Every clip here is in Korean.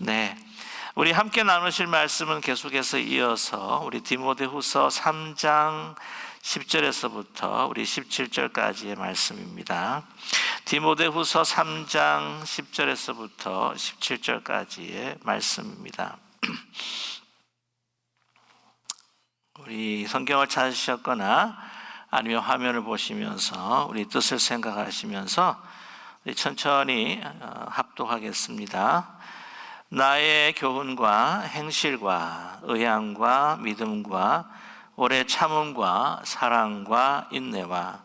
네, 우리 함께 나누실 말씀은 계속해서 이어서 우리 디모데후서 3장 10절에서부터 우리 17절까지의 말씀입니다. 디모데후서 3장 10절에서부터 17절까지의 말씀입니다. 우리 성경을 찾으셨거나 아니면 화면을 보시면서 우리 뜻을 생각하시면서 우리 천천히 합독하겠습니다. 나의 교훈과 행실과 의향과 믿음과 오래 참음과 사랑과 인내와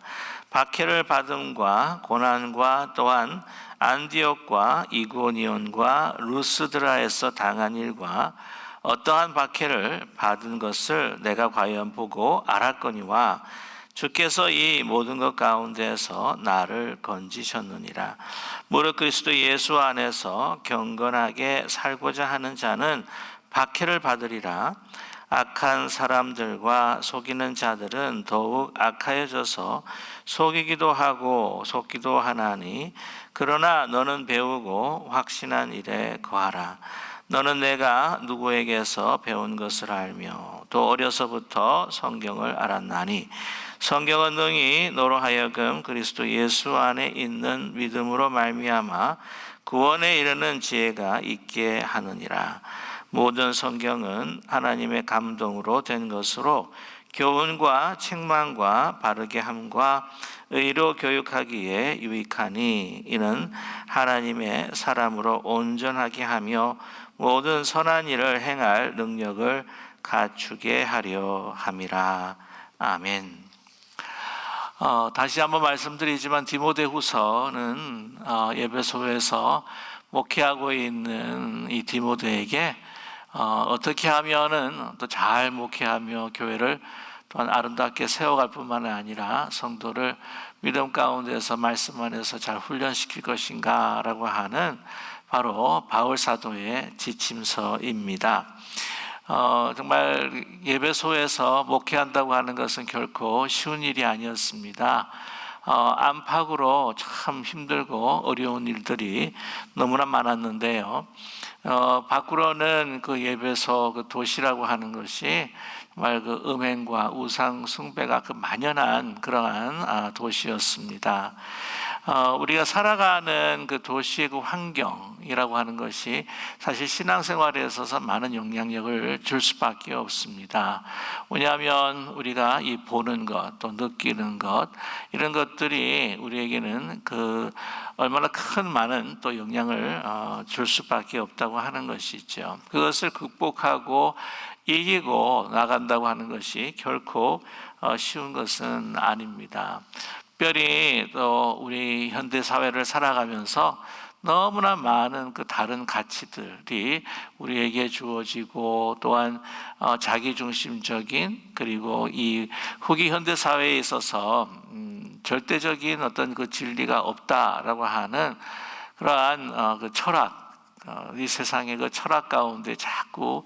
박해를 받음과 고난과 또한 안디옥과 이고니온과 루스드라에서 당한 일과 어떠한 박해를 받은 것을 내가 과연 보고 알았거니와 주께서 이 모든 것 가운데에서 나를 건지셨느니라. 무릇 그리스도 예수 안에서 경건하게 살고자 하는 자는 박해를 받으리라. 악한 사람들과 속이는 자들은 더욱 악하여져서 속이기도 하고 속기도 하나니, 그러나 너는 배우고 확신한 일에 거하라. 너는 내가 누구에게서 배운 것을 알며 또 어려서부터 성경을 알았나니, 성경은 능히 너로 하여금 그리스도 예수 안에 있는 믿음으로 말미암아 구원에 이르는 지혜가 있게 하느니라. 모든 성경은 하나님의 감동으로 된 것으로 교훈과 책망과 바르게 함과 의로 교육하기에 유익하니, 이는 하나님의 사람으로 온전하게 하며 모든 선한 일을 행할 능력을 갖추게 하려 함이라. 아멘. 다시 한번 말씀드리지만 디모데후서는 에베소에서 목회하고 있는 이 디모데에게 어떻게 하면은 또 잘 목회하며 교회를 또한 아름답게 세워갈 뿐만 아니라 성도를 믿음 가운데서 말씀 안에서 잘 훈련시킬 것인가 라고 하는 바로 바울 사도의 지침서입니다. 정말 예배소에서 목회한다고 하는 것은 결코 쉬운 일이 아니었습니다. 안팎으로 참 힘들고 어려운 일들이 너무나 많았는데요. 밖으로는 그 예배소 그 도시라고 하는 것이 정말 그 음행과 우상 숭배가 그 만연한 그러한 도시였습니다. 우리가 살아가는 그 도시의 그 환경이라고 하는 것이 사실 신앙생활에 있어서 많은 영향력을 줄 수밖에 없습니다. 왜냐하면 우리가 이 보는 것, 또 느끼는 것, 이런 것들이 우리에게는 그 얼마나 큰 많은 또 영향을 줄 수밖에 없다고 하는 것이죠. 그것을 극복하고 이기고 나간다고 하는 것이 결코 쉬운 것은 아닙니다. 특별히 또 우리 현대 사회를 살아가면서 너무나 많은 그 다른 가치들이 우리에게 주어지고, 또한 자기중심적인, 그리고 이 후기 현대 사회에 있어서 절대적인 어떤 그 진리가 없다라고 하는 그러한 그 철학, 이 세상의 그 철학 가운데 자꾸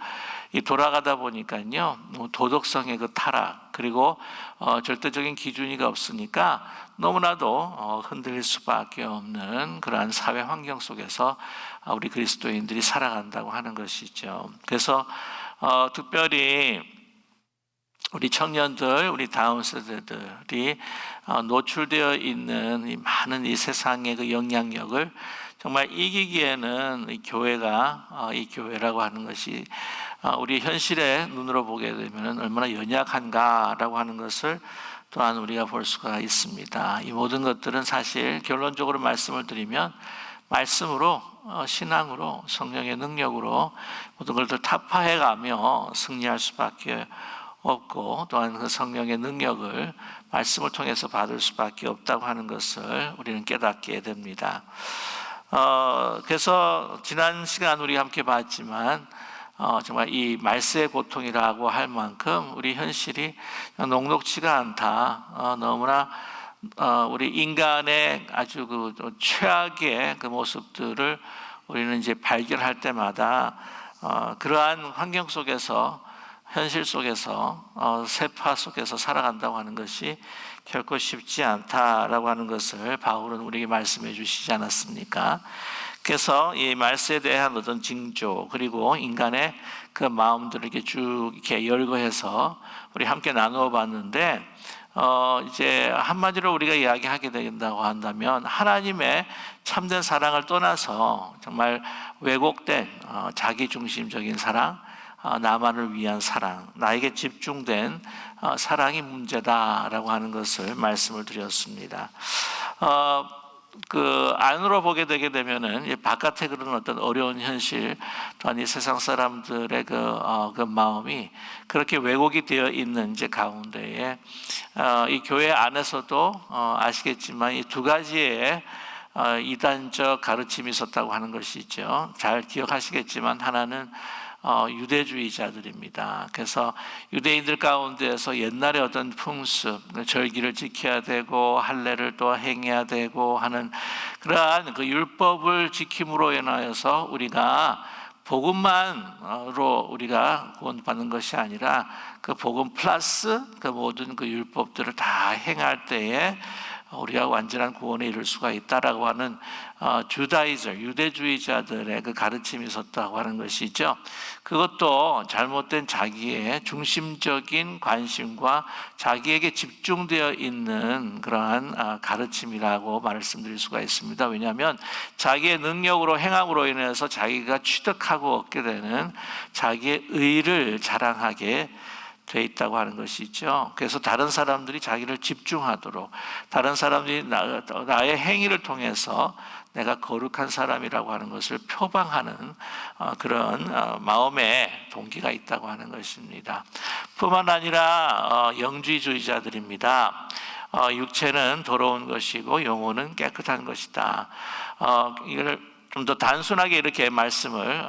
이 돌아가다 보니까요, 도덕성의 그 타락, 그리고 절대적인 기준이가 없으니까 너무나도 흔들릴 수밖에 없는 그러한 사회 환경 속에서 우리 그리스도인들이 살아간다고 하는 것이죠. 그래서 특별히 우리 청년들, 우리 다음 세대들이 노출되어 있는 이 많은 이 세상의 그 영향력을 정말 이기기에는 이 교회가, 이 교회라고 하는 것이 우리 현실의 눈으로 보게 되면 얼마나 연약한가라고 하는 것을 또한 우리가 볼 수가 있습니다. 이 모든 것들은 사실 결론적으로 말씀을 드리면 말씀으로, 신앙으로, 성령의 능력으로 모든 것을 타파해가며 승리할 수밖에 없고, 또한 그 성령의 능력을 말씀을 통해서 받을 수밖에 없다고 하는 것을 우리는 깨닫게 됩니다. 그래서 지난 시간 우리 함께 봤지만 정말 이 말세의 고통이라고 할 만큼 우리 현실이 녹록지가 않다. 너무나 우리 인간의 아주 그 최악의 그 모습들을 우리는 이제 발견할 때마다 그러한 환경 속에서, 현실 속에서, 세파 속에서 살아간다고 하는 것이 결코 쉽지 않다라고 하는 것을 바울은 우리에게 말씀해 주시지 않았습니까? 그래서 이 말세에 대한 어떤 징조 그리고 인간의 그 마음들을 이렇게 쭉 이렇게 열거해서 우리 함께 나누어 봤는데 이제 한마디로 우리가 이야기하게 된다고 한다면 하나님의 참된 사랑을 떠나서 정말 왜곡된 자기 중심적인 사랑, 나만을 위한 사랑, 나에게 집중된 사랑이 문제다라고 하는 것을 말씀을 드렸습니다. 그 안으로 보게 되게 되면은 바깥에 그런 어떤 어려운 현실 또한 이 세상 사람들의 그 마음이 그렇게 왜곡이 되어 있는 이제 가운데에 이 교회 안에서도 아시겠지만 이 두 가지의 이단적 가르침이 있었다고 하는 것이 있죠. 잘 기억하시겠지만 하나는 유대주의자들입니다. 그래서 유대인들 가운데에서 옛날의 어떤 풍습, 절기를 지켜야 되고 할례를 또 행해야 되고 하는 그러한 그 율법을 지킴으로 인하여서 우리가 복음만으로 우리가 구원받는 것이 아니라 그 복음 플러스 그 모든 그 율법들을 다 행할 때에 우리가 완전한 구원에 이를 수가 있다라고 하는 주다이저 유대주의자들의 그 가르침이 있었다고 하는 것이죠. 그것도 잘못된 자기의 중심적인 관심과 자기에게 집중되어 있는 그러한 가르침이라고 말씀드릴 수가 있습니다. 왜냐하면 자기의 능력으로 행함으로 인해서 자기가 취득하고 얻게 되는 자기의 의를 자랑하게 돼 있다고 하는 것이죠. 그래서 다른 사람들이 자기를 집중하도록 다른 사람들이 나의 행위를 통해서 내가 거룩한 사람이라고 하는 것을 표방하는 그런 마음의 동기가 있다고 하는 것입니다. 뿐만 아니라 영지주의자들입니다. 육체는 더러운 것이고 영혼은 깨끗한 것이다. 이걸 좀 더 단순하게 이렇게 말씀을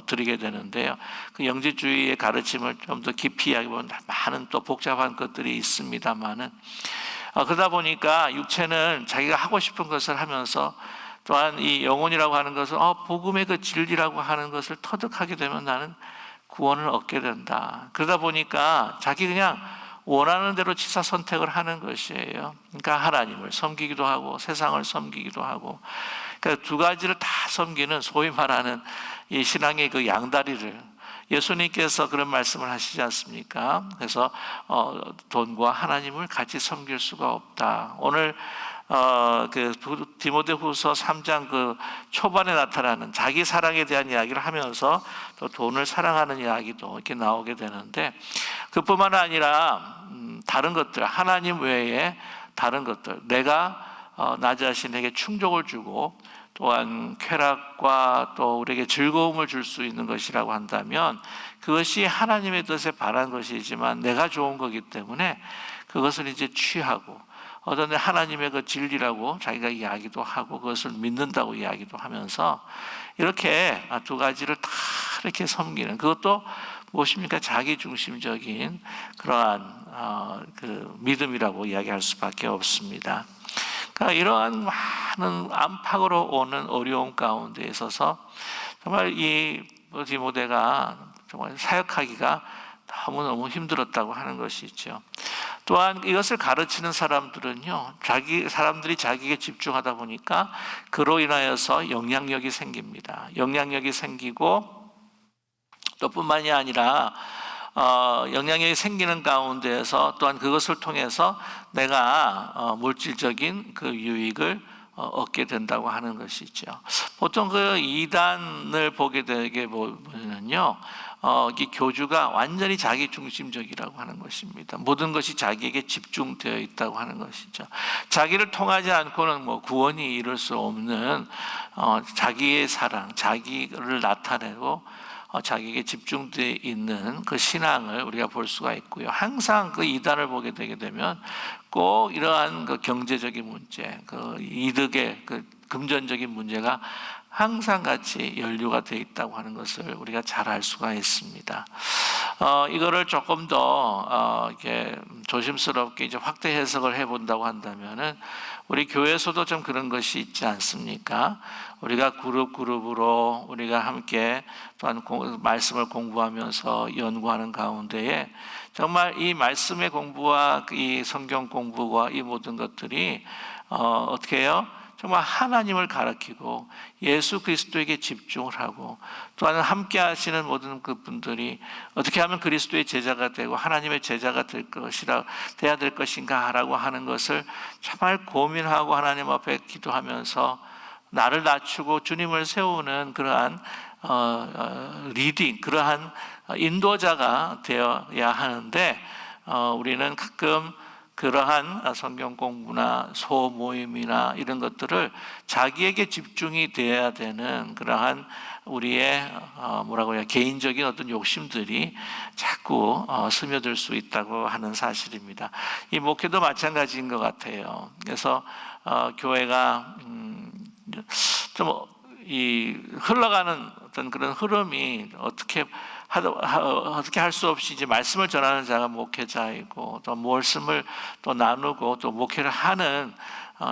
드리게 되는데요. 그 영지주의의 가르침을 좀 더 깊이 이야기하면 많은 또 복잡한 것들이 있습니다만은 그러다 보니까 육체는 자기가 하고 싶은 것을 하면서 또한 이 영혼이라고 하는 것은 복음의 그 진리라고 하는 것을 터득하게 되면 나는 구원을 얻게 된다. 그러다 보니까 자기 그냥 원하는 대로 취사 선택을 하는 것이에요. 그러니까 하나님을 섬기기도 하고 세상을 섬기기도 하고 그러니까 두 가지를 다 섬기는 소위 말하는 이 신앙의 그 양다리를 예수님께서 그런 말씀을 하시지 않습니까? 그래서 돈과 하나님을 같이 섬길 수가 없다. 오늘 그 디모데후서 3장 그 초반에 나타나는 자기 사랑에 대한 이야기를 하면서 또 돈을 사랑하는 이야기도 이렇게 나오게 되는데 그뿐만 아니라 다른 것들 하나님 외에 다른 것들 내가 나 자신에게 충족을 주고 또한 쾌락과 또 우리에게 즐거움을 줄 수 있는 것이라고 한다면 그것이 하나님의 뜻에 반한 것이지만 내가 좋은 거기 때문에 그것을 이제 취하고 어떤 하나님의 그 진리라고 자기가 이야기도 하고 그것을 믿는다고 이야기도 하면서 이렇게 두 가지를 다 이렇게 섬기는 그것도 무엇입니까? 자기 중심적인 그러한 그 믿음이라고 이야기할 수밖에 없습니다. 그러니까 이러한 많은 안팎으로 오는 어려움 가운데 있어서 정말 이 디모데가 정말 사역하기가 너무너무 힘들었다고 하는 것이죠. 또한 이것을 가르치는 사람들은요, 사람들이 자기에게 집중하다 보니까 그로 인하여서 영향력이 생깁니다. 영향력이 생기고 또 뿐만이 아니라 영향력이 생기는 가운데에서 또한 그것을 통해서 내가 물질적인 그 유익을 얻게 된다고 하는 것이죠. 보통 그 이단을 보게 되게 보면요, 이 교주가 완전히 자기 중심적이라고 하는 것입니다. 모든 것이 자기에게 집중되어 있다고 하는 것이죠. 자기를 통하지 않고는 뭐 구원이 이룰 수 없는 자기의 사랑, 자기를 나타내고 자기에게 집중되어 있는 그 신앙을 우리가 볼 수가 있고요. 항상 그 이단을 보게 되게 되면 꼭 이러한 그 경제적인 문제, 그 이득의 그 금전적인 문제가 항상 같이 연루가 되어 있다고 하는 것을 우리가 잘 알 수가 있습니다. 이거를 조금 더 이렇게 조심스럽게 이제 확대 해석을 해본다고 한다면은 우리 교회에서도 좀 그런 것이 있지 않습니까? 우리가 그룹으로 우리가 함께 또한 말씀을 공부하면서 연구하는 가운데에 정말 이 말씀의 공부와 이 성경 공부와 이 모든 것들이 어떻게 해요? 정말 하나님을 가리키고 예수 그리스도에게 집중을 하고, 또한 함께 하시는 모든 그분들이 어떻게 하면 그리스도의 제자가 되고 하나님의 제자가 돼야 될 것인가라고 하는 것을 정말 고민하고 하나님 앞에 기도하면서 나를 낮추고 주님을 세우는 그러한 리딩, 그러한 인도자가 되어야 하는데, 우리는 가끔 그러한 성경 공부나 소모임이나 이런 것들을 자기에게 집중이 되어야 되는 그러한 우리의 개인적인 어떤 욕심들이 자꾸 스며들 수 있다고 하는 사실입니다. 이 목회도 마찬가지인 것 같아요. 그래서 교회가 좀 이 흘러가는 어떤 그런 흐름이 어떻게 할 수 없이 이제 말씀을 전하는 자가 목회자이고, 또 말씀을 또 나누고 또 목회를 하는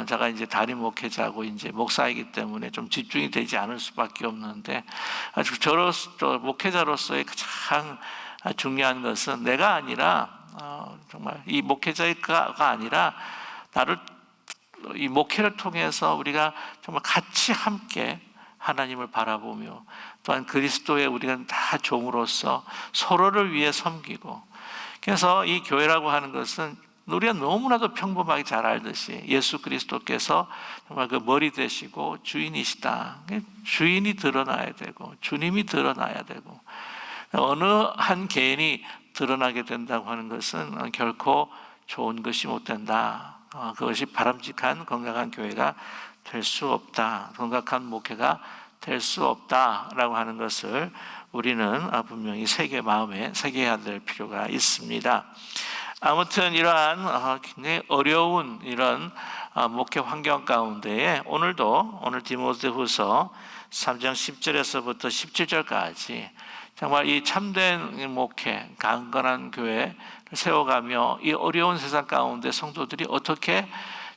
자가 이제 담임 목회자고 이제 목사이기 때문에 좀 집중이 되지 않을 수밖에 없는데, 저로서 목회자로서의 가장 중요한 것은 내가 아니라 정말 이 목회자가 아니라 나를 이 목회를 통해서 우리가 정말 같이 함께 하나님을 바라보며, 또한 그리스도의 우리가 다 종으로서 서로를 위해 섬기고, 그래서 이 교회라고 하는 것은 우리가 너무나도 평범하게 잘 알듯이 예수 그리스도께서 정말 그 머리 되시고 주인이시다. 주인이 드러나야 되고 주님이 드러나야 되고, 어느 한 개인이 드러나게 된다고 하는 것은 결코 좋은 것이 못 된다. 그것이 바람직한 건강한 교회가 될 수 없다. 건강한 목회가 될 수 없다라고 하는 것을 우리는 분명히 마음에 새겨야 될 필요가 있습니다. 아무튼 이러한 굉장히 어려운 이런 목회 환경 가운데에 오늘 디모데후서 3장 10절에서부터 17절까지 정말 이 참된 목회, 강건한 교회를 세워가며 이 어려운 세상 가운데 성도들이 어떻게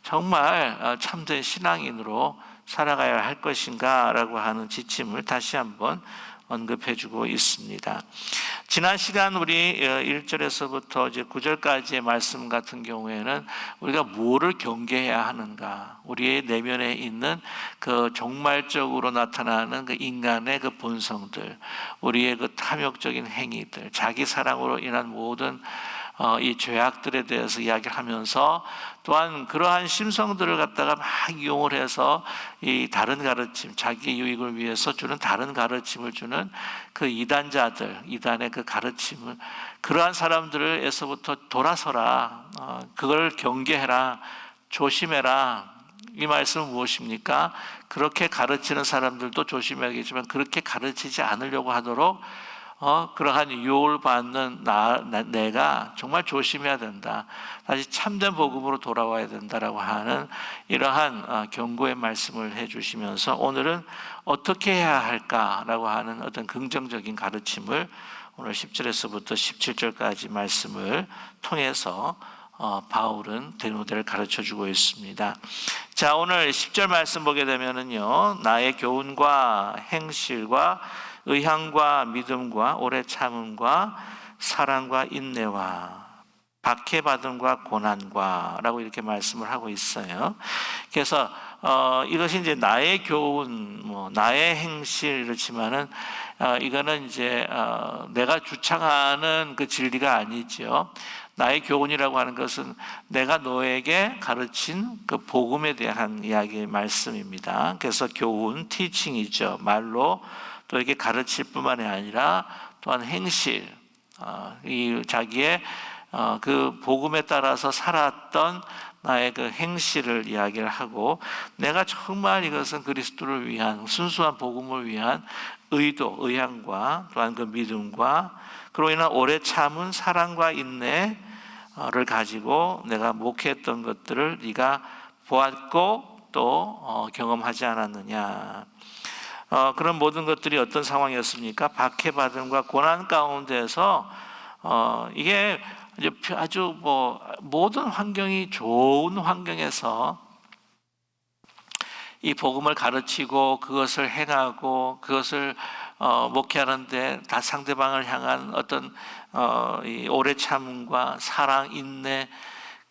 정말 참된 신앙인으로 살아가야 할 것인가라고 하는 지침을 다시 한번 언급해주고 있습니다. 지난 시간 우리 1절에서부터 이제 9절까지의 말씀 같은 경우에는 우리가 뭐를 경계해야 하는가, 우리의 내면에 있는 그 종말적으로 나타나는 그 인간의 그 본성들, 우리의 그 탐욕적인 행위들, 자기 사랑으로 인한 모든 이 죄악들에 대해서 이야기를 하면서, 또한 그러한 심성들을 갖다가 막 이용을 해서 이 다른 가르침, 자기 유익을 위해서 주는 다른 가르침을 주는 그 이단자들, 이단의 그 가르침을, 그러한 사람들에서부터 돌아서라, 그걸 경계해라, 조심해라. 이 말씀은 무엇입니까? 그렇게 가르치는 사람들도 조심해야겠지만 그렇게 가르치지 않으려고 하도록 그러한 유혹을 받는 내가 정말 조심해야 된다. 다시 참된 복음으로 돌아와야 된다라고 하는 이러한 경고의 말씀을 해주시면서 오늘은 어떻게 해야 할까라고 하는 어떤 긍정적인 가르침을 오늘 10절에서부터 17절까지 말씀을 통해서 바울은 디모데를 가르쳐주고 있습니다. 자, 오늘 10절 말씀 보게 되면은요, 나의 교훈과 행실과 의향과 믿음과 오래 참음과 사랑과 인내와 박해받음과 고난과 라고 이렇게 말씀을 하고 있어요. 그래서 이것이 이제 나의 교훈, 나의 행실 이렇지만은 이거는 이제 내가 주창하는 그 진리가 아니죠. 나의 교훈이라고 하는 것은 내가 너에게 가르친 그 복음에 대한 이야기 말씀입니다. 그래서 교훈, 티칭이죠. 말로 또 이렇게 가르칠 뿐만이 아니라 또한 행실, 이 자기의 그 복음에 따라서 살았던 나의 그 행실을 이야기를 하고, 내가 정말 이것은 그리스도를 위한 순수한 복음을 위한 의도, 의향과 또한 그 믿음과 그로 인한 오래 참은 사랑과 인내를 가지고 내가 목회했던 것들을 네가 보았고 또 경험하지 않았느냐. 그런 모든 것들이 어떤 상황이었습니까? 박해받음과 고난 가운데서 이게 아주 모든 환경이 좋은 환경에서 이 복음을 가르치고 그것을 행하고 그것을 목회하는데 다 상대방을 향한 어떤 이 오래 참음과 사랑, 인내,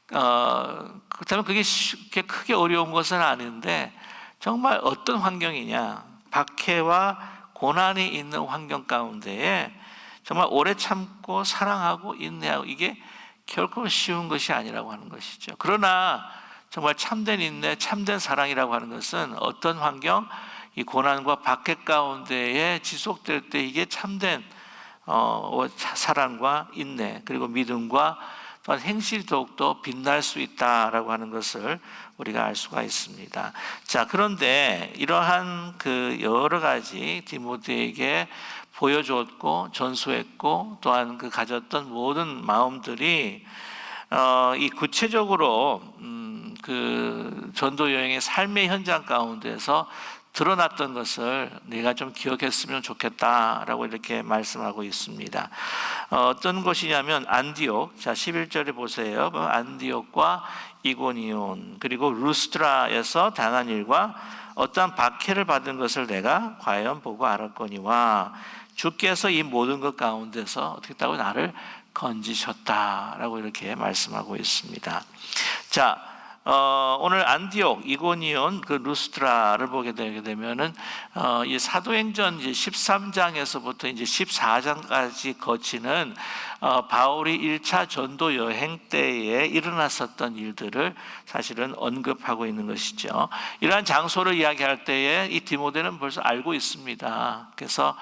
그렇다면 그게 쉽게 크게 어려운 것은 아닌데 정말 어떤 환경이냐, 박해와 고난이 있는 환경 가운데에 정말 오래 참고 사랑하고 인내하고 이게 결코 쉬운 것이 아니라고 하는 것이죠. 그러나 정말 참된 인내, 참된 사랑이라고 하는 것은 어떤 환경, 이 고난과 박해 가운데에 지속될 때 이게 참된 사랑과 인내 그리고 믿음과 또한 행실이 더욱더 빛날 수 있다라고 하는 것을 우리가 알 수가 있습니다. 자, 그런데 이러한 그 여러 가지 디모데에게 보여줬고 전수했고 또한 그 가졌던 모든 마음들이 이 구체적으로 그 전도 여행의 삶의 현장 가운데서 드러났던 것을 내가 좀 기억했으면 좋겠다라고 이렇게 말씀하고 있습니다. 어떤 것이냐면 안디옥, 자 11절에 보세요. 안디옥과 이고니온 그리고 루스드라에서 당한 일과 어떠한 박해를 받은 것을 내가 과연 보고 알았거니와 주께서 이 모든 것 가운데서 어떻게 했다고 나를 건지셨다라고 이렇게 말씀하고 있습니다. 자, 오늘 안디옥, 이고니온, 그 루스드라를 보게 되게 되면은 이 사도행전 이제 13장에서부터 이제 14장까지 거치는 바울이 1차 전도 여행 때에 일어났었던 일들을 사실은 언급하고 있는 것이죠. 이러한 장소를 이야기할 때에 이 디모데는 벌써 알고 있습니다. 그래서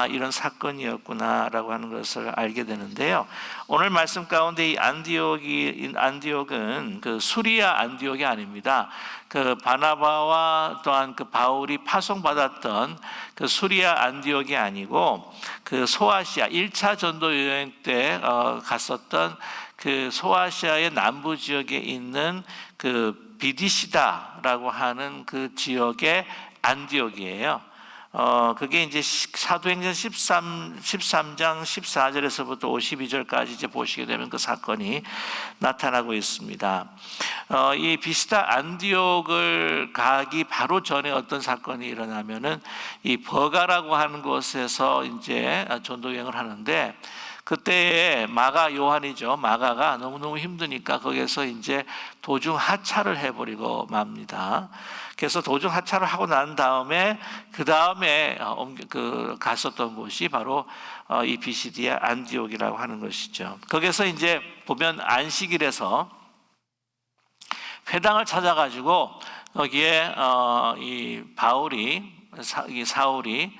이런 사건이었구나라고 하는 것을 알게 되는데요. 오늘 말씀 가운데 이 안디옥은 그 수리아 안디옥이 아닙니다. 그 바나바와 또한 그 바울이 파송받았던 그 수리아 안디옥이 아니고 그 소아시아 1차 전도 여행 때 갔었던 그 소아시아의 남부 지역에 있는 그 비디시다라고 하는 그 지역의 안디옥이에요. 그게 이제 사도행전 13장 14절에서부터 52절까지 이제 보시게 되면 그 사건이 나타나고 있습니다. 이 비시다 안디옥을 가기 바로 전에 어떤 사건이 일어나면은 이 버가라고 하는 곳에서 이제 전도 여행을 하는데 그때에 마가 요한이죠. 마가가 너무너무 힘드니까 거기에서 이제 도중 하차를 해버리고 맙니다. 그래서 도중 하차를 하고 난 다음에 그 다음에 갔었던 곳이 바로 이 비시디아 안디옥이라고 하는 것이죠. 거기서 이제 보면 안식일에서 회당을 찾아가지고 거기에 이 사울이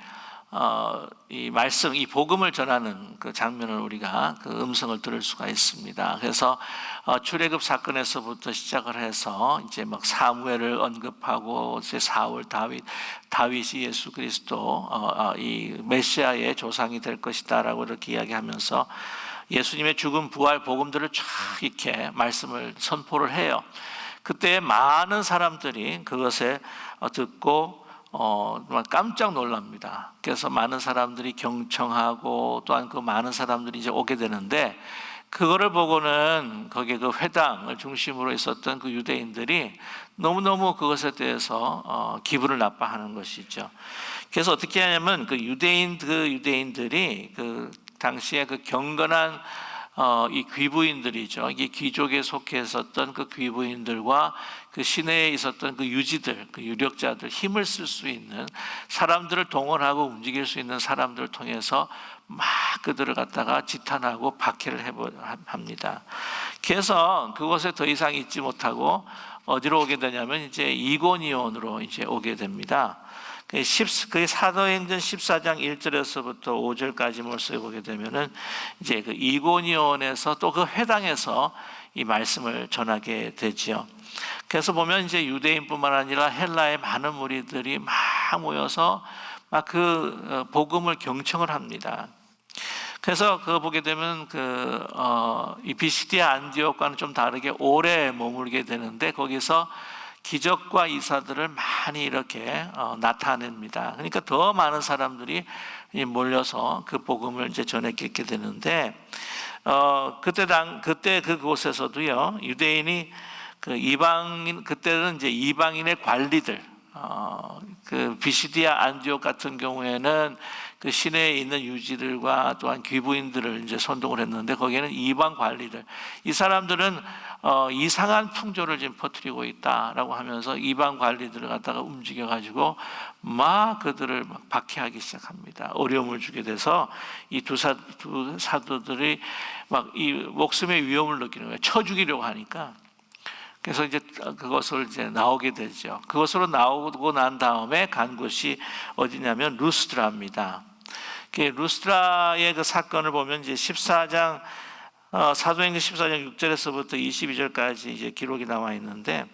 이 말씀, 이 복음을 전하는 그 장면을 우리가 그 음성을 들을 수가 있습니다. 그래서 출애굽 사건에서부터 시작을 해서 이제 막 사무엘을 언급하고 이제 사울, 다윗이 예수 그리스도 이 메시아의 조상이 될 것이다라고 이렇게 이야기하면서 예수님의 죽음, 부활, 복음들을 쫙 이렇게 말씀을 선포를 해요. 그때 많은 사람들이 그것에 듣고 깜짝 놀랍니다. 그래서 많은 사람들이 경청하고 또한 그 많은 사람들이 이제 오게 되는데 그거를 보고는 거기에 그 회당을 중심으로 있었던 그 유대인들이 너무너무 그것에 대해서 기분을 나빠하는 것이죠. 그래서 어떻게 하냐면 그 유대인들이 그 당시에 그 경건한 이 귀부인들이죠. 이 귀족에 속해 있었던 그 귀부인들과 그 시내에 있었던 그 유지들, 그 유력자들, 힘을 쓸 수 있는 사람들을 동원하고 움직일 수 있는 사람들을 통해서 막 그들을 갖다가 지탄하고 박해를 합니다. 그래서 그곳에 더 이상 있지 못하고 어디로 오게 되냐면 이제 이고니온으로 이제 오게 됩니다. 그 사도행전 14장 1절에서부터 5절까지 몰수해 보게 되면은 이제 그 이고니온에서 또 그 회당에서 이 말씀을 전하게 되지요. 그래서 보면 이제 유대인뿐만 아니라 헬라의 많은 무리들이 막 모여서 막 그 복음을 경청을 합니다. 그래서 그거 보게 되면 이 비시디아 안디옥과는 좀 다르게 오래 머물게 되는데 거기서 기적과 이사들을 많이 이렇게 나타냅니다. 그러니까 더 많은 사람들이 몰려서 그 복음을 이제 전했게 되는데 그때 그곳에서도요 유대인이 그 이방인 그때는 이제 이방인의 관리들 그 비시디아 안디옥 같은 경우에는 그 시내에 있는 유지들과 또한 귀부인들을 이제 선동을 했는데, 거기에는 이방 관리들, 이 사람들은 이상한 풍조를 지금 퍼뜨리고 있다라고 하면서 이방 관리들을 갖다가 움직여 가지고 막 그들을 막 박해하기 시작합니다. 어려움을 주게 돼서 이 두 사도들이 막 이 목숨의 위험을 느끼는 거예요. 쳐 죽이려고 하니까. 그래서 이제 그것을 이제 나오게 되죠. 그것으로 나오고 난 다음에 간 곳이 어디냐면 루스드라입니다. 루스드라의 그 사건을 보면 이제 14장 사도행전 14장 6절에서부터 22절까지 이제 기록이 나와 있는데,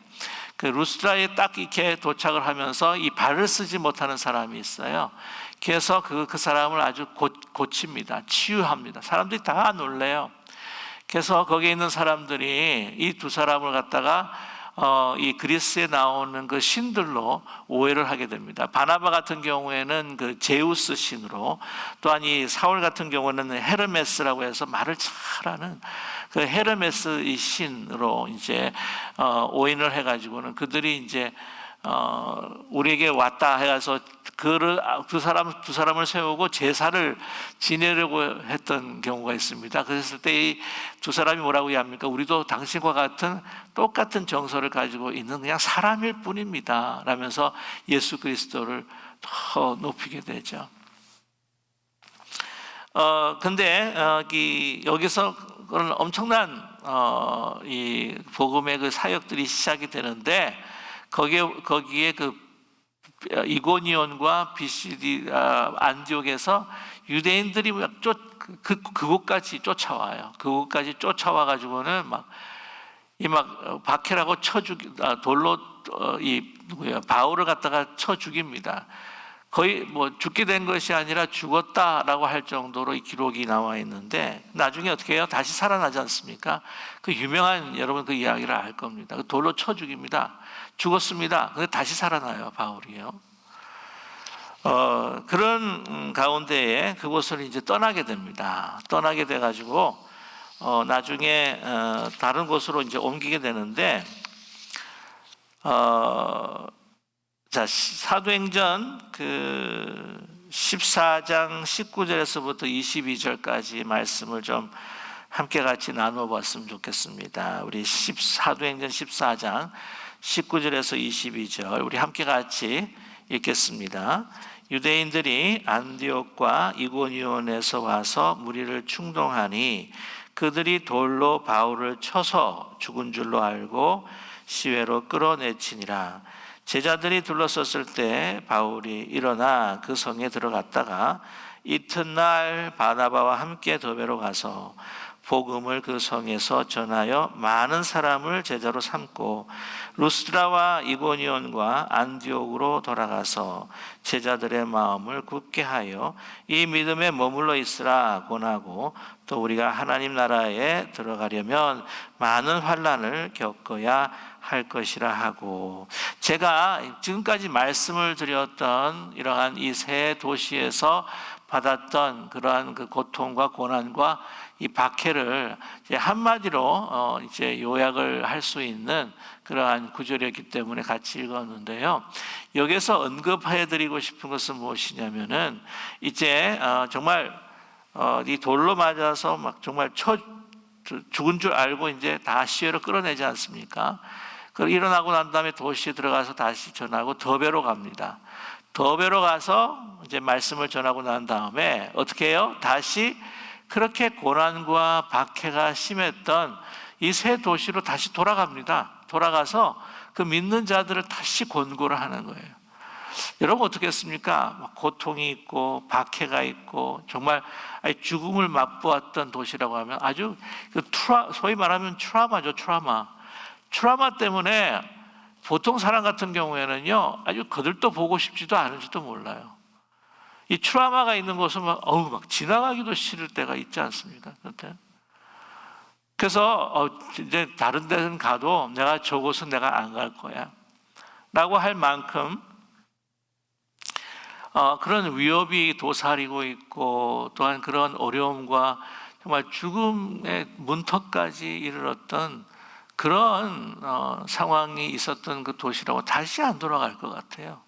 그 루스드라에 딱 이렇게 도착을 하면서 이 발을 쓰지 못하는 사람이 있어요. 그래서 그 사람을 아주 고칩니다. 치유합니다. 사람들이 다 놀래요. 그래서 거기에 있는 사람들이 이 두 사람을 갖다가 이 그리스에 나오는 그 신들로 오해를 하게 됩니다. 바나바 같은 경우에는 그 제우스 신으로, 또한 이 사울 같은 경우는 헤르메스라고 해서 말을 잘하는 그 헤르메스 이 신으로 이제 오인을 해가지고는 그들이 이제 우리에게 왔다 해서 두 사람을 세우고 제사를 지내려고 했던 경우가 있습니다. 그랬을 때 이 두 사람이 뭐라고 이야기합니까? 우리도 당신과 같은 똑같은 정서를 가지고 있는 그냥 사람일 뿐입니다 라면서 예수 그리스도를 더 높이게 되죠. 근데 여기서 엄청난 이 복음의 그 사역들이 시작이 되는데, 거기에 그 이고니온과 비시디 안디옥에서 유대인들이 그곳까지 쫓아와요. 그곳까지 쫓아와 가지고는 막 박해라고 돌로 바울을 갖다가 쳐 죽입니다. 거의 뭐 죽게 된 것이 아니라 죽었다라고 할 정도로 이 기록이 나와 있는데, 나중에 어떻게 해요? 다시 살아나지 않습니까? 그 유명한, 여러분 그 이야기를 알 겁니다. 돌로 쳐 죽입니다. 죽었습니다. 근데 다시 살아나요, 바울이요. 그런 가운데에 그곳을 이제 떠나게 됩니다. 떠나게 돼가지고 나중에 다른 곳으로 이제 옮기게 되는데, 자, 사도행전 그 14장 19절에서부터 22절까지 말씀을 좀 함께 같이 나눠봤으면 좋겠습니다. 우리 사도행전 14장 19절에서 22절 우리 함께 같이 읽겠습니다. 유대인들이 안디옥과 이고니온에서 와서 무리를 충동하니 그들이 돌로 바울을 쳐서 죽은 줄로 알고 시외로 끌어내치니라. 제자들이 둘러섰을 때 바울이 일어나 그 성에 들어갔다가 이튿날 바나바와 함께 더베로 가서 복음을 그 성에서 전하여 많은 사람을 제자로 삼고 루스드라와 이고니온과 안디옥으로 돌아가서 제자들의 마음을 굳게 하여 이 믿음에 머물러 있으라 권하고, 또 우리가 하나님 나라에 들어가려면 많은 환난을 겪어야 할 것이라 하고. 제가 지금까지 말씀을 드렸던 이러한 이 세 도시에서 받았던 그러한 그 고통과 고난과 이 박해를 이제 한마디로 이제 요약을 할 수 있는 그러한 구절이었기 때문에 같이 읽었는데요. 여기서 언급해드리고 싶은 것은 무엇이냐면은, 이제 정말 이 돌로 맞아서 막 정말 죽은 줄 알고 이제 다 시외로 끌어내지 않습니까? 그 일어나고 난 다음에 도시에 들어가서 다시 전하고 더베로 갑니다. 더베로 가서 이제 말씀을 전하고 난 다음에 어떻게 해요? 다시 그렇게 고난과 박해가 심했던 이 세 도시로 다시 돌아갑니다. 돌아가서 그 믿는 자들을 다시 권고를 하는 거예요. 여러분 어떻겠습니까? 고통이 있고 박해가 있고 정말 죽음을 맛보았던 도시라고 하면 아주 소위 말하면 트라우마죠. 트라우마 때문에 보통 사람 같은 경우에는요, 아주 거들떠 보고 싶지도 않을지도 몰라요. 이 트라우마가 있는 곳은 막 지나가기도 싫을 때가 있지 않습니까? 그래서 이제 다른 데는 가도 내가 저곳은 내가 안 갈 거야 라고 할 만큼 그런 위협이 도사리고 있고, 또한 그런 어려움과 정말 죽음의 문턱까지 이르렀던 그런 상황이 있었던 그 도시라고 다시 안 돌아갈 것 같아요.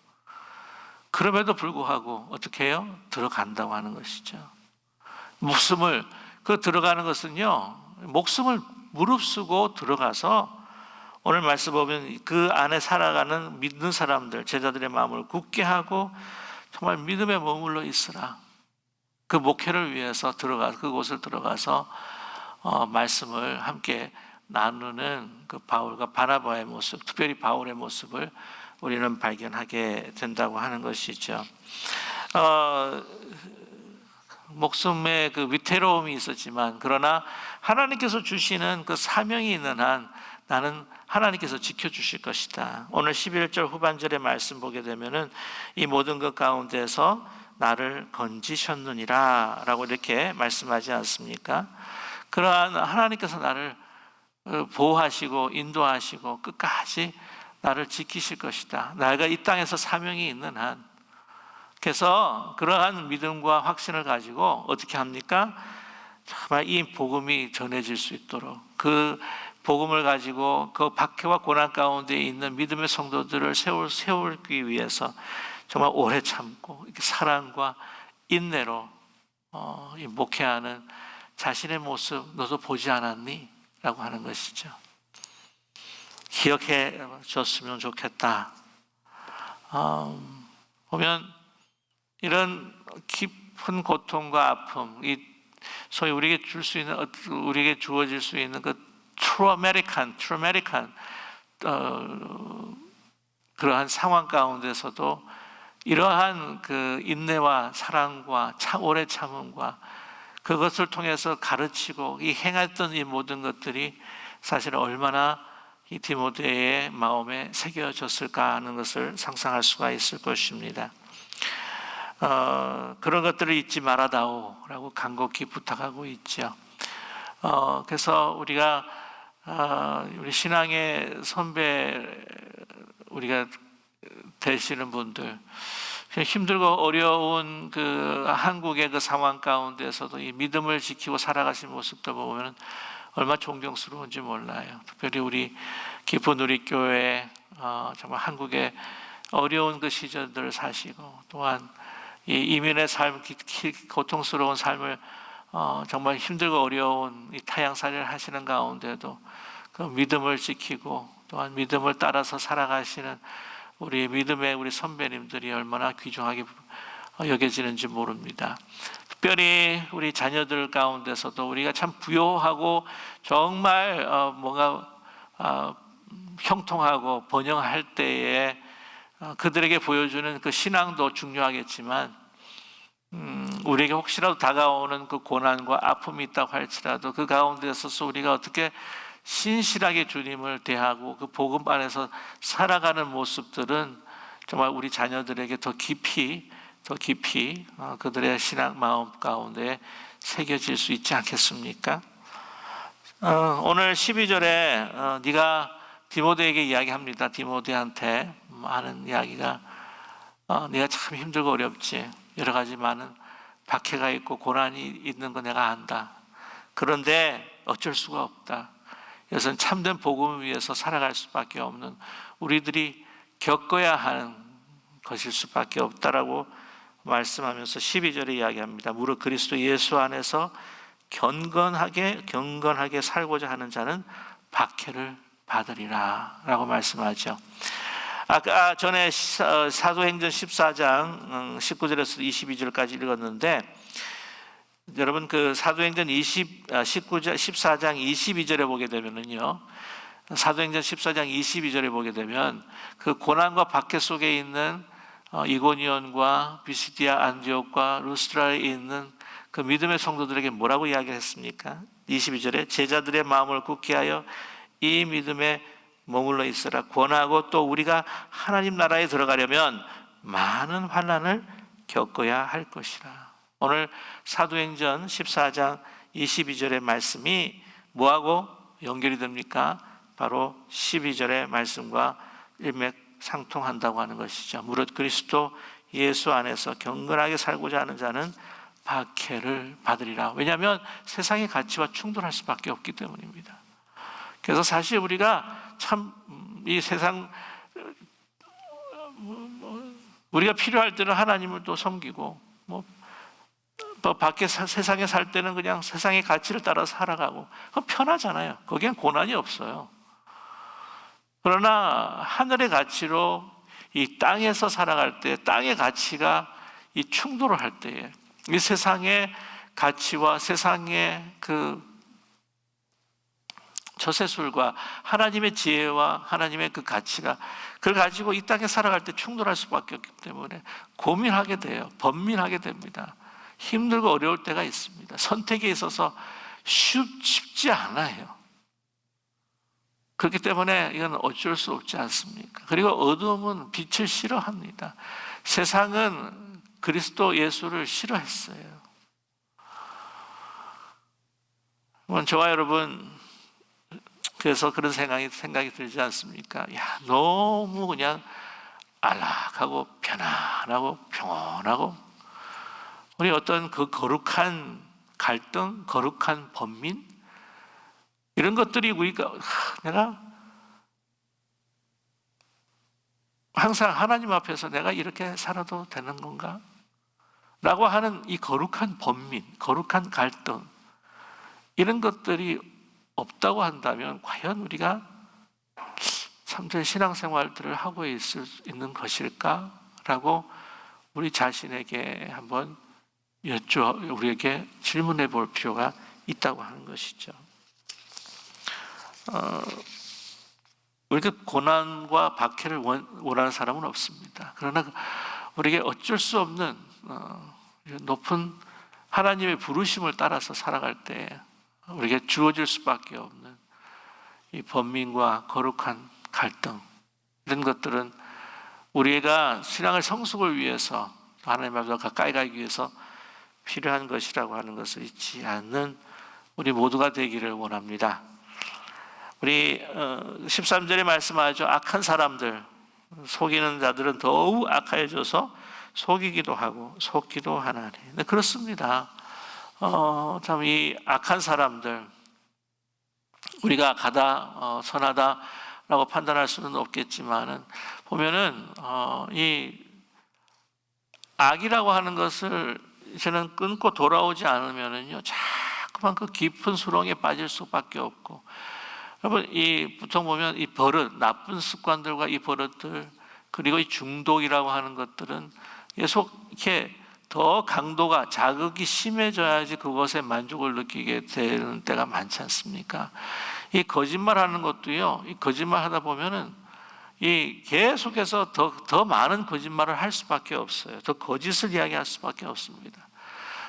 그럼에도 불구하고 어떻게 해요? 들어간다고 하는 것이죠. 목숨을, 그 들어가는 것은요, 목숨을 무릅쓰고 들어가서 오늘 말씀 보면 그 안에 살아가는 믿는 사람들, 제자들의 마음을 굳게 하고 정말 믿음에 머물러 있으라. 그 목회를 위해서 그곳을 들어가서 말씀을 함께 나누는 그 바울과 바나바의 모습, 특별히 바울의 모습을 우리는 발견하게 된다고 하는 것이죠. 목숨에 그 위태로움이 있었지만, 그러나 하나님께서 주시는 그 사명이 있는 한 나는 하나님께서 지켜주실 것이다. 오늘 11절 후반절의 말씀 보게 되면은 이 모든 것 가운데서 나를 건지셨느니라 라고 이렇게 말씀하지 않습니까? 그러한 하나님께서 나를 보호하시고 인도하시고 끝까지 나를 지키실 것이다. 내가 이 땅에서 사명이 있는 한. 그래서 그러한 믿음과 확신을 가지고 어떻게 합니까? 정말 이 복음이 전해질 수 있도록 그 복음을 가지고 그 박해와 고난 가운데 있는 믿음의 성도들을 세우기 위해서 정말 오래 참고 사랑과 인내로 목회하는 자신의 모습 너도 보지 않았니? 라고 하는 것이죠. 기억해 줬으면 좋겠다. 보면 이런 깊은 고통과 아픔, 이 소위 우리에게 주어질 수 있는 그 트라우마틱한 그러한 상황 가운데서도 이러한 그 인내와 사랑과 오래 참음과 그것을 통해서 가르치고 행했던 이 모든 것들이 사실 얼마나 이 디모데의 마음에 새겨졌을까 하는 것을 상상할 수가 있을 것입니다. 그런 것들을 잊지 말아다오라고 간곡히 부탁하고 있죠. 그래서 우리가 우리 신앙의 선배, 우리가 되시는 분들, 힘들고 어려운 그 한국의 그 상황 가운데서도 이 믿음을 지키고 살아가신 모습들 보면 얼마나 존경스러운지 몰라요. 특별히 우리 깊은 우리 교회, 정말 한국의 어려운 그 시절들을 사시고 또한 이 이민의 삶, 고통스러운 삶을 정말 힘들고 어려운 이 타향살이를 하시는 가운데도 그 믿음을 지키고 또한 믿음을 따라서 살아가시는 우리 믿음의 우리 선배님들이 얼마나 귀중하게 여겨지는지 모릅니다. 특별히 우리 자녀들 가운데서도 우리가 참 부요하고 정말 뭔가 형통하고 번영할 때에 그들에게 보여주는 그 신앙도 중요하겠지만 우리에게 혹시라도 다가오는 그 고난과 아픔이 있다고 할지라도 그 가운데서 우리가 어떻게 신실하게 주님을 대하고 그 복음 안에서 살아가는 모습들은 정말 우리 자녀들에게 더 깊이 그들의 신앙 마음 가운데 새겨질 수 있지 않겠습니까? 오늘 12절에 네가 디모데에게 이야기합니다. 디모데한테 하는 이야기가 네가 참 힘들고 어렵지. 여러 가지 많은 박해가 있고 고난이 있는 거 내가 안다. 그런데 어쩔 수가 없다. 이것은 참된 복음을 위해서 살아갈 수밖에 없는 우리들이 겪어야 하는 것일 수밖에 없다라고 말씀하면서 12절에 이야기합니다. 무릇 그리스도 예수 안에서 경건하게 살고자 하는 자는 박해를 받으리라 라고 말씀하죠. 아까 전에 사도행전 14장 19절에서 22절까지 읽었는데 여러분 그 사도행전 14장 22절에 보게 되면은요, 사도행전 14장 22절에 보게 되면 그 고난과 박해 속에 있는 이고니온과 비시디아 안디옥과 루스트라에 있는 그 믿음의 성도들에게 뭐라고 이야기했습니까? 22절에 제자들의 마음을 굳게 하여 이 믿음에 머물러 있으라. 권하고 또 우리가 하나님 나라에 들어가려면 많은 환난을 겪어야 할 것이라. 오늘 사도행전 14장 22절의 말씀이 뭐하고 연결이 됩니까? 바로 12절의 말씀과 일맥상통한다고 하는 것이죠. 무릇 그리스도 예수 안에서 경건하게 살고자 하는 자는 박해를 받으리라. 왜냐하면 세상의 가치와 충돌할 수밖에 없기 때문입니다. 그래서 사실 우리가 참 이 세상 우리가 필요할 때는 하나님을 또 섬기고, 또 밖에 세상에 살 때는 그냥 세상의 가치를 따라서 살아가고, 그건 편하잖아요. 거기엔 고난이 없어요. 그러나 하늘의 가치로 이 땅에서 살아갈 때, 땅의 가치가 이 충돌을 할 때에 이 세상의 가치와 세상의 그 처세술과 하나님의 지혜와 하나님의 그 가치가 그걸 가지고 이 땅에 살아갈 때 충돌할 수밖에 없기 때문에 고민하게 돼요. 번민하게 됩니다. 힘들고 어려울 때가 있습니다. 선택에 있어서 쉽지 않아요. 그렇기 때문에 이건 어쩔 수 없지 않습니까? 그리고 어두움은 빛을 싫어합니다. 세상은 그리스도 예수를 싫어했어요. 저와 여러분, 그래서 그런 생각이 들지 않습니까? 야, 너무 그냥 안락하고 편안하고 평온하고, 우리 어떤 그 거룩한 갈등, 거룩한 번민, 이런 것들이 우리가 내가 항상 하나님 앞에서 내가 이렇게 살아도 되는 건가? 라고 하는 이 거룩한 번민, 거룩한 갈등, 이런 것들이 없다고 한다면 과연 우리가 참된 신앙생활들을 하고 있는 것일까? 라고 우리 자신에게 한번 우리에게 질문해 볼 필요가 있다고 하는 것이죠. 우리가 고난과 박해를 원하는 사람은 없습니다. 그러나 우리에게 어쩔 수 없는 높은 하나님의 부르심을 따라서 살아갈 때 우리에게 주어질 수밖에 없는 이 번민과 거룩한 갈등, 이런 것들은 우리가 신앙의 성숙을 위해서, 하나님 앞에 가까이 가기 위해서 필요한 것이라고 하는 것을 잊지 않는 우리 모두가 되기를 원합니다. 우리 13절에 말씀하죠. 악한 사람들, 속이는 자들은 더욱 악하여져서 속이기도 하고 속기도 하나니. 네, 그렇습니다. 참 이 악한 사람들, 우리가 악하다, 선하다라고 판단할 수는 없겠지만은 보면은 이 악이라고 하는 것을 이제는 끊고 돌아오지 않으면은요, 자꾸만 그 깊은 수렁에 빠질 수밖에 없고. 여러분, 보통 보면 이 버릇, 나쁜 습관들과 이 버릇들, 그리고 이 중독이라고 하는 것들은 계속 이렇게 더 강도가, 자극이 심해져야지 그것에 만족을 느끼게 되는 때가 많지 않습니까? 이 거짓말하는 것도요, 이 거짓말 하다 보면은 이 계속해서 더 많은 거짓말을 할 수밖에 없어요. 더 거짓을 이야기할 수밖에 없습니다.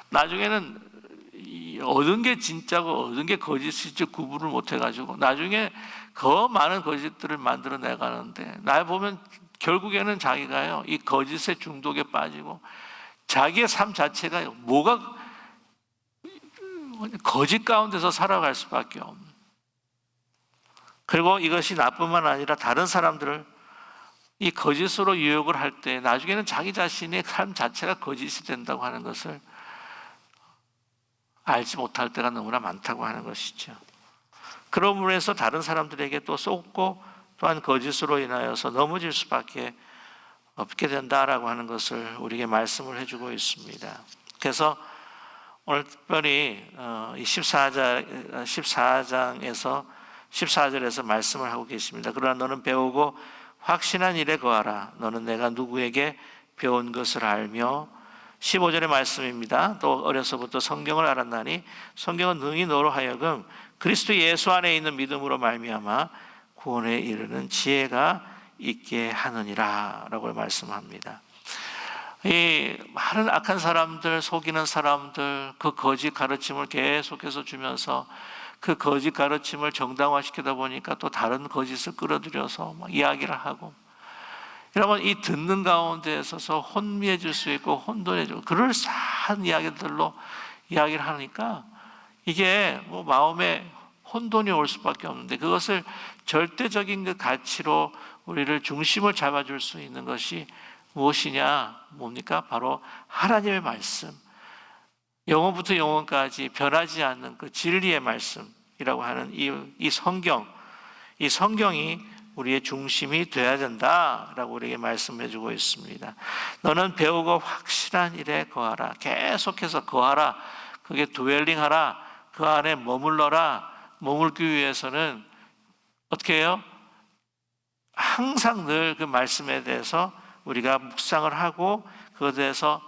나중에는 얻은 게 진짜고 얻은 게 거짓일지 구분을 못 해가지고 나중에 더 많은 거짓들을 만들어내 가는데, 날 보면 결국에는 자기가요, 이 거짓의 중독에 빠지고 자기의 삶 자체가 뭐가 거짓 가운데서 살아갈 수밖에 없는, 그리고 이것이 나뿐만 아니라 다른 사람들을 이 거짓으로 유혹을 할 때 나중에는 자기 자신의 삶 자체가 거짓이 된다고 하는 것을 알지 못할 때가 너무나 많다고 하는 것이죠. 그러므로 해서 다른 사람들에게 또 속고 또한 거짓으로 인하여서 넘어질 수밖에 없게 된다라고 하는 것을 우리에게 말씀을 해주고 있습니다. 그래서 오늘 특별히 이 14장에서 14절에서 말씀을 하고 계십니다. 그러나 너는 배우고 확신한 일에 거하라. 너는 내가 누구에게 배운 것을 알며, 15절의 말씀입니다. 또 어려서부터 성경을 알았나니 성경은 능히 너로 하여금 그리스도 예수 안에 있는 믿음으로 말미암아 구원에 이르는 지혜가 있게 하느니라 라고 말씀합니다. 이 많은 악한 사람들, 속이는 사람들, 그 거짓 가르침을 계속해서 주면서 그 거짓 가르침을 정당화시키다 보니까 또 다른 거짓을 끌어들여서 막 이야기를 하고, 여러분, 이 듣는 가운데 있어서 혼미해질 수 있고 혼돈해지고 그럴싸한 이야기들로 이야기를 하니까 이게 뭐 마음에 혼돈이 올 수밖에 없는데, 그것을 절대적인 그 가치로 우리를 중심을 잡아줄 수 있는 것이 무엇이냐? 뭡니까? 바로 하나님의 말씀, 영원부터 영원까지 변하지 않는 그 진리의 말씀이라고 하는 이 성경, 이 성경이 우리의 중심이 되어야 된다라고 우리에게 말씀해 주고 있습니다. 너는 배우고 확실한 일에 거하라. 계속해서 거하라. 그게 드웰링하라. 그 안에 머물러라. 머물기 위해서는 어떻게 해요? 항상 늘 그 말씀에 대해서 우리가 묵상을 하고 그것에 대해서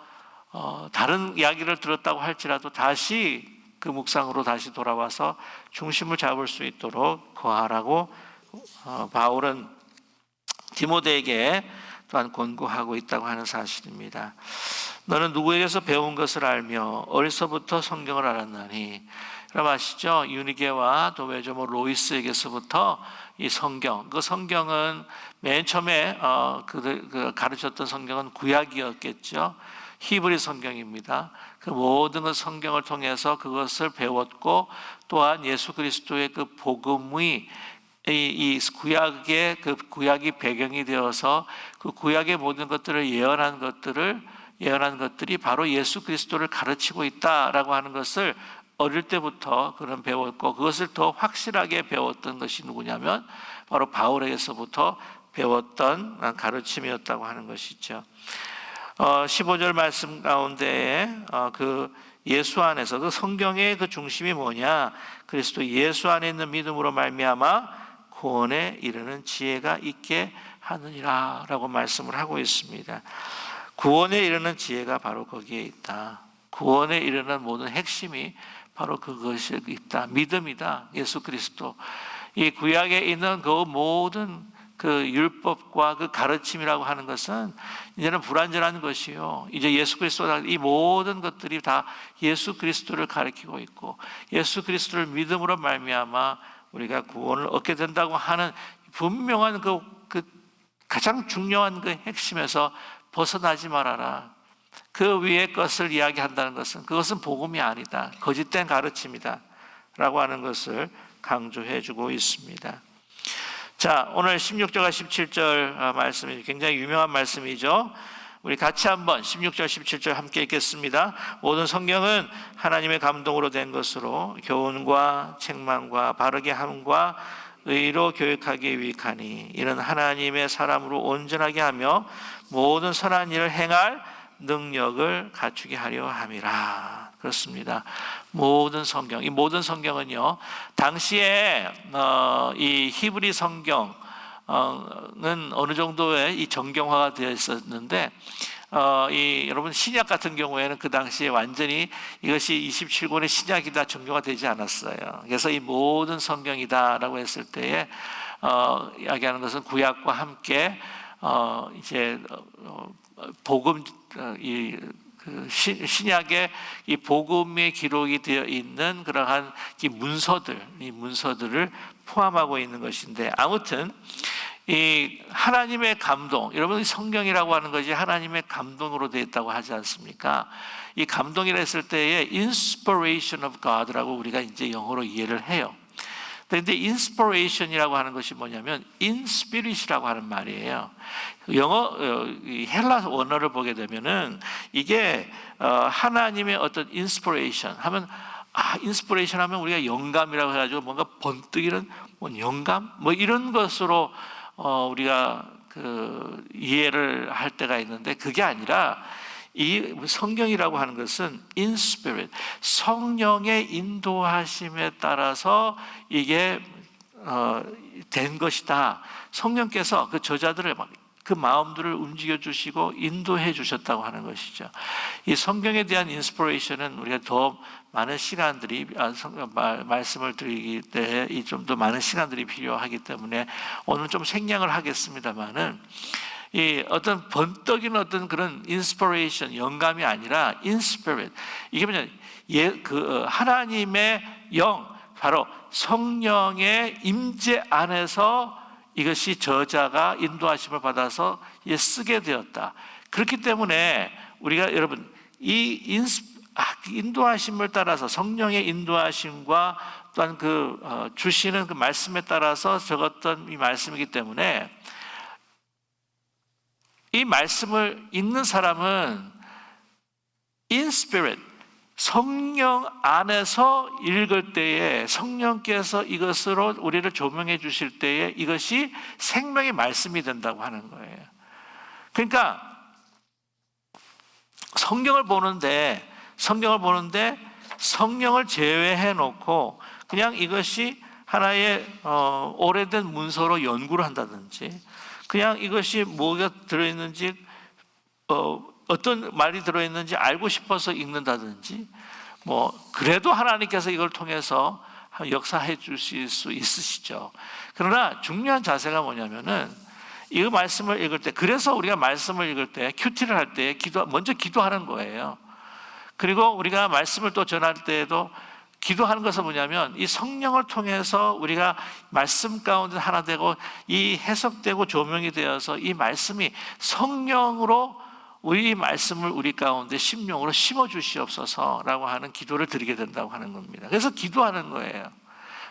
다른 이야기를 들었다고 할지라도 다시 그 묵상으로 다시 돌아와서 중심을 잡을 수 있도록 거하라고 바울은 디모데에게 또한 권고하고 있다고 하는 사실입니다. 너는 누구에게서 배운 것을 알며 어려서부터 성경을 알았나니. 여러분 아시죠? 유니게와 또 외조모 로이스에게서부터 이 성경, 그 성경은 맨 처음에 그 가르쳤던 성경은 구약이었겠죠. 히브리 성경입니다. 그 모든 그 성경을 통해서 그것을 배웠고, 또한 예수 그리스도의 그 복음이 이 구약의 그 구약이 배경이 되어서 그 구약의 모든 것들을 예언한 것들이 바로 예수 그리스도를 가르치고 있다라고 하는 것을 어릴 때부터 그런 배웠고, 그것을 더 확실하게 배웠던 것이 누구냐면 바로 바울에게서부터 배웠던 가르침이었다고 하는 것이죠. 15절 말씀 가운데에 그 예수 안에서 그 성경의 그 중심이 뭐냐? 그리스도 예수 안에 있는 믿음으로 말미암아 구원에 이르는 지혜가 있게 하느니라라고 말씀을 하고 있습니다. 구원에 이르는 지혜가 바로 거기에 있다. 구원에 이르는 모든 핵심이 바로 그것이 있다. 믿음이다. 예수 그리스도. 이 구약에 있는 그 모든 그 율법과 그 가르침이라고 하는 것은 이제는 불완전한 것이요. 이제 예수 그리스도가 이 모든 것들이 다 예수 그리스도를 가리키고 있고, 예수 그리스도를 믿음으로 말미암아 우리가 구원을 얻게 된다고 하는 분명한 그 가장 중요한 그 핵심에서 벗어나지 말아라. 그 위의 것을 이야기한다는 것은 그것은 복음이 아니다. 거짓된 가르침이다. 라고 하는 것을 강조해 주고 있습니다. 자, 오늘 16절과 17절 말씀이 굉장히 유명한 말씀이죠. 우리 같이 한번 16절, 17절 함께 읽겠습니다. 모든 성경은 하나님의 감동으로 된 것으로 교훈과 책망과 바르게 함과 의로 교육하기에 유익하니 이는 하나님의 사람으로 온전하게 하며 모든 선한 일을 행할 능력을 갖추게 하려 함이라. 그렇습니다. 모든 성경, 이 모든 성경은요, 당시에 이 히브리 성경은 어느 정도의 이 정경화가 되어 있었는데, 여러분 신약 같은 경우에는 그 당시에 완전히 이것이 27권의 신약이다 정교가 되지 않았어요. 그래서 이 모든 성경이다라고 했을 때에 이야기하는 것은 구약과 함께 이제 복음 신약의 이 복음의 기록이 되어 있는 그러한 이 문서들을 포함하고 있는 것인데, 아무튼 이 하나님의 감동, 여러분 성경이라고 하는 것이 하나님의 감동으로 되어 있다고 하지 않습니까? 이 감동이라 했을 때에 inspiration of God라고 우리가 이제 영어로 이해를 해요. 그런데 inspiration이라고 하는 것이 뭐냐면 in spirit이라고 하는 말이에요. 영어 헬라 원어를 보게 되면은 이게 하나님의 어떤 inspiration 하면 inspiration 하면 우리가 영감이라고 해가지고 뭔가 번뜩 이런 영감 이런 것으로 우리가 그 이해를 할 때가 있는데, 그게 아니라 이 성경이라고 하는 것은 in spirit, 성령의 인도하심에 따라서 이게 된 것이다. 성령께서 그 저자들을 그 마음들을 움직여 주시고 인도해 주셨다고 하는 것이죠. 이 성경에 대한 인스피레이션은 우리가 더 많은 시간들이 말씀을 드리기 때문에 좀 더 많은 시간들이 필요하기 때문에 오늘 좀 생략을 하겠습니다만은, 이 어떤 번뜩이는 어떤 그런 인스피레이션, 영감이 아니라 인스피릿, 이게 뭐냐, 하나님의 영, 바로 성령의 임재 안에서 이것이 저자가 인도하심을 받아서 쓰게 되었다. 그렇기 때문에 우리가 여러분 이 인도하심을 따라서, 성령의 인도하심과 또한 그 주시는 그 말씀에 따라서 적었던 이 말씀이기 때문에 이 말씀을 읽는 사람은 in spirit, 성령 안에서 읽을 때에 성령께서 이것으로 우리를 조명해 주실 때에 이것이 생명의 말씀이 된다고 하는 거예요. 그러니까 성경을 보는데 성령을 제외해 놓고 그냥 이것이 하나의 오래된 문서로 연구를 한다든지, 그냥 이것이 뭐가 들어있는지 어떤 말이 들어있는지 알고 싶어서 읽는다든지, 뭐 그래도 하나님께서 이걸 통해서 역사해 주실 수 있으시죠. 그러나 중요한 자세가 뭐냐면은 이 말씀을 읽을 때, 그래서 우리가 말씀을 읽을 때 큐티를 할 때 먼저 기도하는 거예요. 그리고 우리가 말씀을 또 전할 때에도 기도하는 것은 뭐냐면 이 성령을 통해서 우리가 말씀 가운데 하나 되고 이 해석되고 조명이 되어서 이 말씀이 성령으로 우리 말씀을 우리 가운데 심령으로 심어 주시옵소서라고 하는 기도를 드리게 된다고 하는 겁니다. 그래서 기도하는 거예요.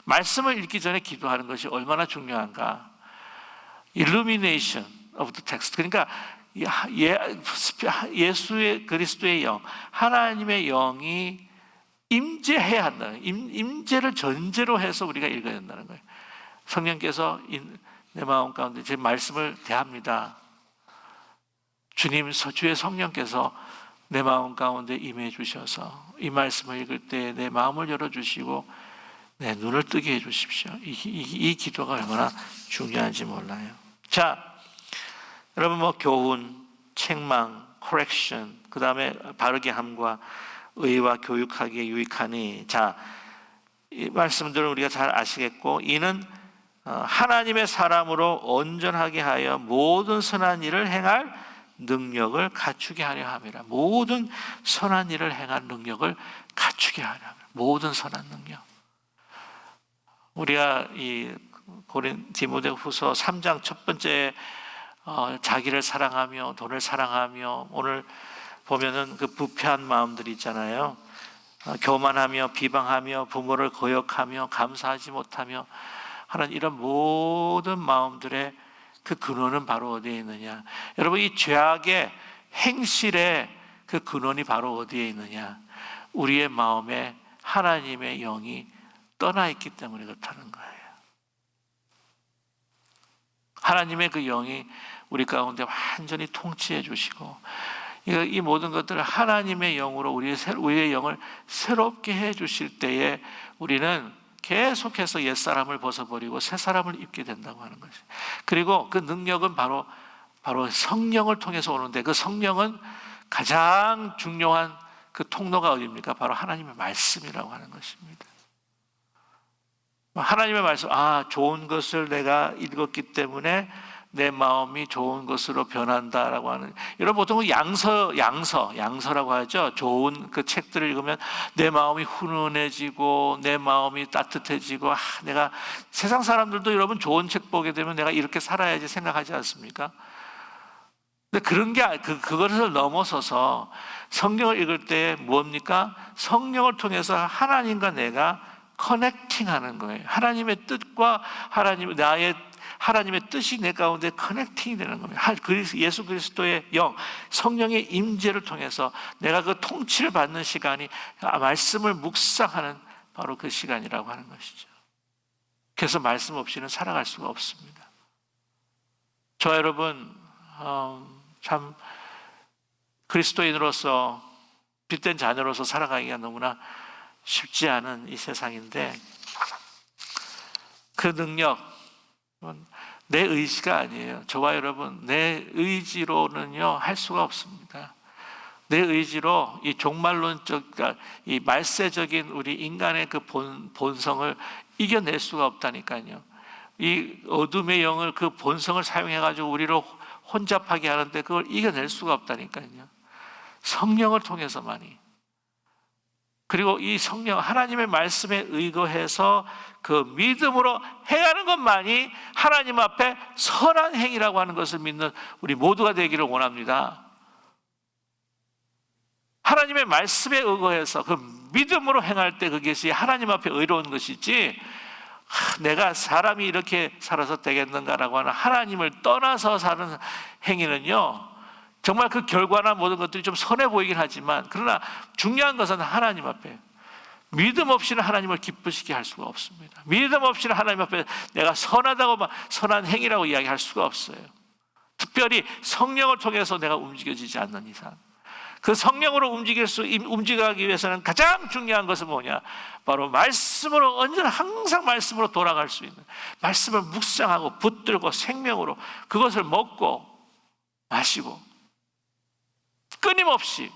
말씀을 읽기 전에 기도하는 것이 얼마나 중요한가. Illumination of the text. 그러니까 예수의 그리스도의 영, 하나님의 영이 임재해야 한다. 임재를 전제로 해서 우리가 읽어야 된다는 거예요. 성령께서 내 마음 가운데 제 말씀을 대합니다. 주의 성령께서 내 마음 가운데 임해 주셔서 이 말씀을 읽을 때 내 마음을 열어주시고 내 눈을 뜨게 해 주십시오. 이 기도가 얼마나 중요한지 몰라요. 자, 여러분 교훈, 책망, correction, 그 다음에 바르게 함과 의와 교육하기에 유익하니, 자, 이 말씀들은 우리가 잘 아시겠고, 이는 하나님의 사람으로 온전하게 하여 모든 선한 일을 행할 능력을 갖추게 하려 함이라. 모든 선한 일을 행할 능력을 갖추게 하려 함이라. 모든 선한 능력. 우리가 이 디모데후서 3장 첫 번째 자기를 사랑하며 돈을 사랑하며, 오늘 보면은 그 부패한 마음들이 있잖아요. 교만하며 비방하며 부모를 거역하며 감사하지 못하며 하는 이런 모든 마음들의 그 근원은 바로 어디에 있느냐? 여러분, 이 죄악의 행실의 그 근원이 바로 어디에 있느냐? 우리의 마음에 하나님의 영이 떠나 있기 때문에 그렇다는 거예요. 하나님의 그 영이 우리 가운데 완전히 통치해 주시고, 이 모든 것들을 하나님의 영으로 우리의 영을 새롭게 해 주실 때에 우리는 계속해서 옛사람을 벗어버리고 새사람을 입게 된다고 하는 것이죠. 그리고 그 능력은 바로 성령을 통해서 오는데, 그 성령은 가장 중요한 그 통로가 어디입니까? 바로 하나님의 말씀이라고 하는 것입니다. 하나님의 말씀, 좋은 것을 내가 읽었기 때문에 내 마음이 좋은 것으로 변한다라고 하는, 여러분 보통 양서라고 하죠. 좋은 그 책들을 읽으면 내 마음이 훈훈해지고 내 마음이 따뜻해지고, 내가 세상 사람들도 여러분 좋은 책 보게 되면 내가 이렇게 살아야지 생각하지 않습니까? 근데 그런 게 그것을 넘어서서 성경을 읽을 때 뭡니까? 성령을 통해서 하나님과 내가 커넥팅하는 거예요. 하나님의 뜻과 하나님의 뜻이 내 가운데 커넥팅이 되는 겁니다. 예수 그리스도의 영, 성령의 임재를 통해서 내가 그 통치를 받는 시간이 말씀을 묵상하는 바로 그 시간이라고 하는 것이죠. 그래서 말씀 없이는 살아갈 수가 없습니다. 저와 여러분, 참 그리스도인으로서 빛된 자녀로서 살아가기가 너무나 쉽지 않은 이 세상인데, 그 능력, 내 의지가 아니에요. 저와 여러분, 내 의지로는요 할 수가 없습니다. 내 의지로 이 종말론적, 이 말세적인 우리 인간의 그 본성을 이겨낼 수가 없다니까요. 이 어둠의 영을, 그 본성을 사용해가지고 우리를 혼잡하게 하는데 그걸 이겨낼 수가 없다니까요. 성령을 통해서만이. 그리고 이 성령, 하나님의 말씀에 의거해서 그 믿음으로 행하는 것만이 하나님 앞에 선한 행위라고 하는 것을 믿는 우리 모두가 되기를 원합니다. 하나님의 말씀에 의거해서 그 믿음으로 행할 때 그것이 하나님 앞에 의로운 것이지, 내가 사람이 이렇게 살아서 되겠는가라고 하는 하나님을 떠나서 사는 행위는요 정말 그 결과나 모든 것들이 좀 선해 보이긴 하지만, 그러나 중요한 것은 하나님 앞에 믿음 없이는 하나님을 기쁘시게 할 수가 없습니다. 믿음 없이는 하나님 앞에 내가 선하다고 선한 행위라고 이야기할 수가 없어요. 특별히 성령을 통해서 내가 움직여지지 않는 이상, 그 성령으로 움직이기 위해서는 가장 중요한 것은 뭐냐? 바로 말씀으로, 언제나 항상 말씀으로 돌아갈 수 있는, 말씀을 묵상하고 붙들고 생명으로 그것을 먹고 마시고 끊임없이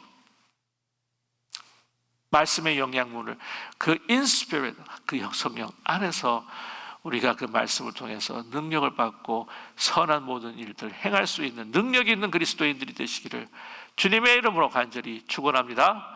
말씀의 영양분을 그 인스피릿, 그 성령 안에서 우리가 그 말씀을 통해서 능력을 받고 선한 모든 일들을 행할 수 있는 능력이 있는 그리스도인들이 되시기를 주님의 이름으로 간절히 축원합니다.